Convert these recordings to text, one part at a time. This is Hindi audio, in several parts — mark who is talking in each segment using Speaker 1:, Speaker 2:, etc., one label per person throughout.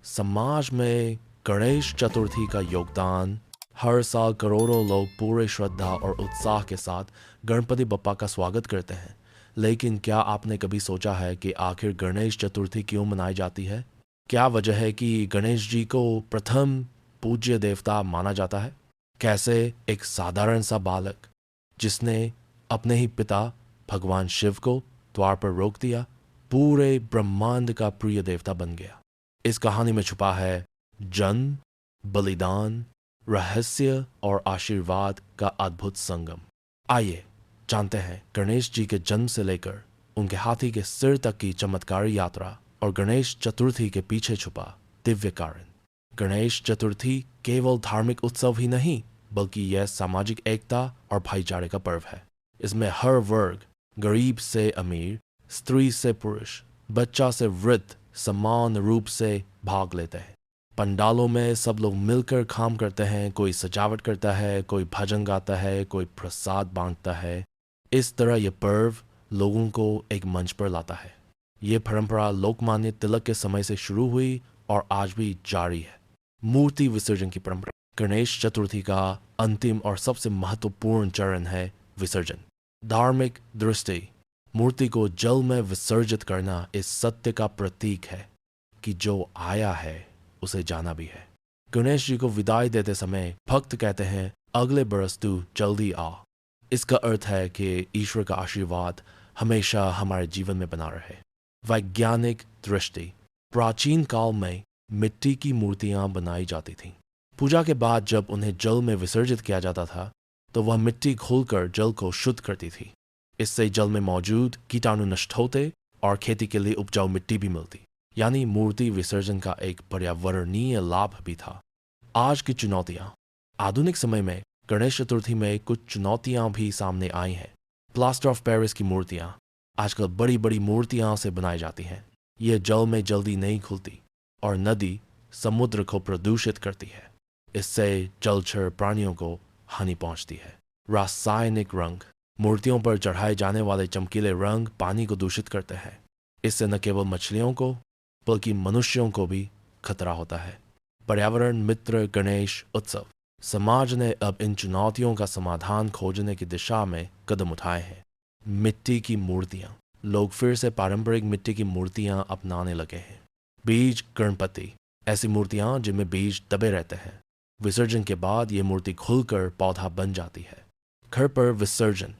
Speaker 1: समाज में गणेश चतुर्थी का योगदान। हर साल करोड़ों लोग पूरे श्रद्धा और उत्साह के साथ गणपति बप्पा का स्वागत करते हैं। लेकिन क्या आपने कभी सोचा है कि आखिर गणेश चतुर्थी क्यों मनाई जाती है? क्या वजह है कि गणेश जी को प्रथम पूज्य देवता माना जाता है? कैसे एक साधारण सा बालक जिसने अपने ही पिता भगवान शिव को द्वार पर रोक दिया, पूरे ब्रह्मांड का प्रिय देवता बन गया। इस कहानी में छुपा है जन्म, बलिदान, रहस्य और आशीर्वाद का अद्भुत संगम। आइए जानते हैं गणेश जी के जन्म से लेकर उनके हाथी के सिर तक की चमत्कारी यात्रा और गणेश चतुर्थी के पीछे छुपा दिव्य कारण। गणेश चतुर्थी केवल धार्मिक उत्सव ही नहीं, बल्कि यह सामाजिक एकता और भाईचारे का पर्व है। इसमें हर वर्ग, गरीब से अमीर, स्त्री से पुरुष, बच्चा से वृद्ध समान रूप से भाग लेते हैं। पंडालों में सब लोग मिलकर काम करते हैं, कोई सजावट करता है, कोई भजन गाता है, कोई प्रसाद बांटता है। इस तरह यह पर्व लोगों को एक मंच पर लाता है। ये परंपरा लोकमान्य तिलक के समय से शुरू हुई और आज भी जारी है। मूर्ति विसर्जन की परंपरा। गणेश चतुर्थी का अंतिम और सबसे महत्वपूर्ण चरण है विसर्जन। धार्मिक दृष्टि, मूर्ति को जल में विसर्जित करना इस सत्य का प्रतीक है कि जो आया है उसे जाना भी है। गणेश जी को विदाई देते समय भक्त कहते हैं, अगले बरस तू जल्दी आ। इसका अर्थ है कि ईश्वर का आशीर्वाद हमेशा हमारे जीवन में बना रहे। वैज्ञानिक दृष्टि। प्राचीन काल में मिट्टी की मूर्तियां बनाई जाती थीं। पूजा के बाद जब उन्हें जल में विसर्जित किया जाता था तो वह मिट्टी घोलकर जल को शुद्ध करती थी। इससे जल में मौजूद कीटाणु नष्ट होते और खेती के लिए उपजाऊ मिट्टी भी मिलती। यानी मूर्ति विसर्जन का एक पर्यावरणीय लाभ भी था। आज की चुनौतियां। आधुनिक समय में गणेश चतुर्थी में कुछ चुनौतियां भी सामने आई हैं। प्लास्टर ऑफ पेरिस की मूर्तियां आजकल बड़ी बड़ी मूर्तियां से बनाई जाती हैं। ये जल में जल्दी नहीं खुलती और नदी समुद्र को प्रदूषित करती है। इससे जलचर प्राणियों को हानि पहुंचती है। रासायनिक रंग। मूर्तियों पर चढ़ाए जाने वाले चमकीले रंग पानी को दूषित करते हैं। इससे न केवल मछलियों को बल्कि मनुष्यों को भी खतरा होता है। पर्यावरण मित्र गणेश उत्सव। समाज ने अब इन चुनौतियों का समाधान खोजने की दिशा में कदम उठाए हैं। मिट्टी की मूर्तियां। लोग फिर से पारंपरिक मिट्टी की मूर्तियां अपनाने लगे हैं। बीज गणपति। ऐसी मूर्तियां जिनमें बीज दबे रहते हैं। विसर्जन के बाद ये मूर्ति खुलकर पौधा बन जाती है। घर पर विसर्जन।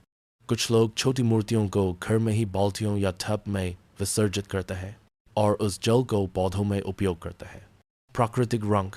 Speaker 1: कुछ लोग छोटी मूर्तियों को घर में ही बाल्टियों या टब में विसर्जित करते हैं और उस जल को पौधों में उपयोग करते हैं। प्राकृतिक रंग।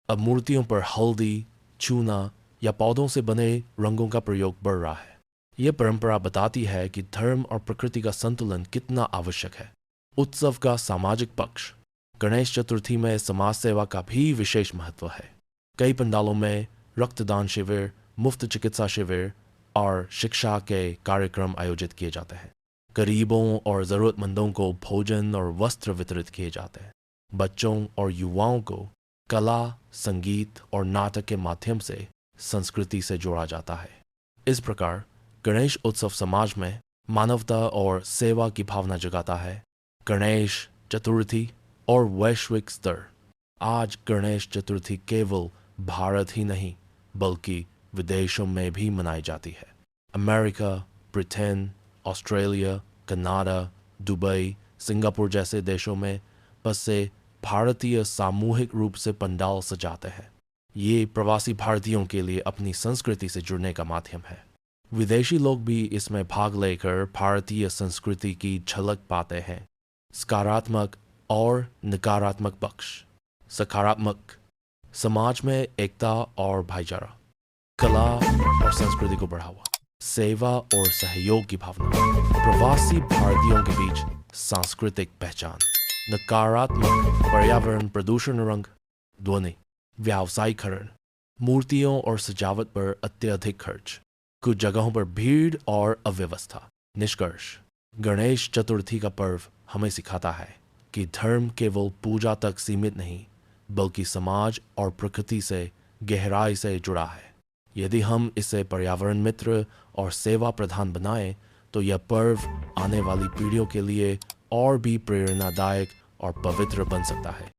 Speaker 1: अब मूर्तियों पर हल्दी, चूना या पौधों से बने रंगों का प्रयोग बढ़ रहा है। यह परंपरा बताती है कि धर्म और प्रकृति का संतुलन कितना आवश्यक है। उत्सव का सामाजिक पक्ष। गणेश चतुर्थी में समाज सेवा का भी विशेष महत्व है। कई पंडालों में रक्तदान शिविर, मुफ्त चिकित्सा शिविर और शिक्षा के कार्यक्रम आयोजित किए जाते हैं। गरीबों और ज़रूरतमंदों को भोजन और वस्त्र वितरित किए जाते हैं। बच्चों और युवाओं को कला, संगीत और नाटक के माध्यम से संस्कृति से जोड़ा जाता है। इस प्रकार गणेश उत्सव समाज में मानवता और सेवा की भावना जगाता है। गणेश चतुर्थी और वैश्विक स्तर। आज गणेश चतुर्थी केवल भारत ही नहीं बल्कि विदेशों में भी मनाई जाती है। America, Britain, Australia, Canada, Dubai, Singapore जैसे देशों में बसे भारतीय सामूहिक रूप से पंडाल सजाते हैं। ये प्रवासी भारतीयों के लिए अपनी संस्कृति से जुड़ने का माध्यम है। विदेशी लोग भी इसमें भाग लेकर भारतीय संस्कृति की झलक पाते हैं। सकारात्मक और नकारात्मक पक्ष। सकारात्मक। समाज में एकता और भाईचारा। कला और संस्कृति को बढ़ावा। सेवा और सहयोग की भावना। प्रवासी भारतीयों के बीच सांस्कृतिक पहचान। नकारात्मक। पर्यावरण प्रदूषण, रंग, ध्वनि, व्यावसायीकरण। मूर्तियों और सजावट पर अत्यधिक खर्च। कुछ जगहों पर भीड़ और अव्यवस्था। निष्कर्ष। गणेश चतुर्थी का पर्व हमें सिखाता है कि धर्म केवल पूजा तक सीमित नहीं बल्कि समाज और प्रकृति से गहराई से जुड़ा है। यदि हम इसे पर्यावरण मित्र और सेवा प्रधान बनाएं तो यह पर्व आने वाली पीढ़ियों के लिए और भी प्रेरणादायक और पवित्र बन सकता है।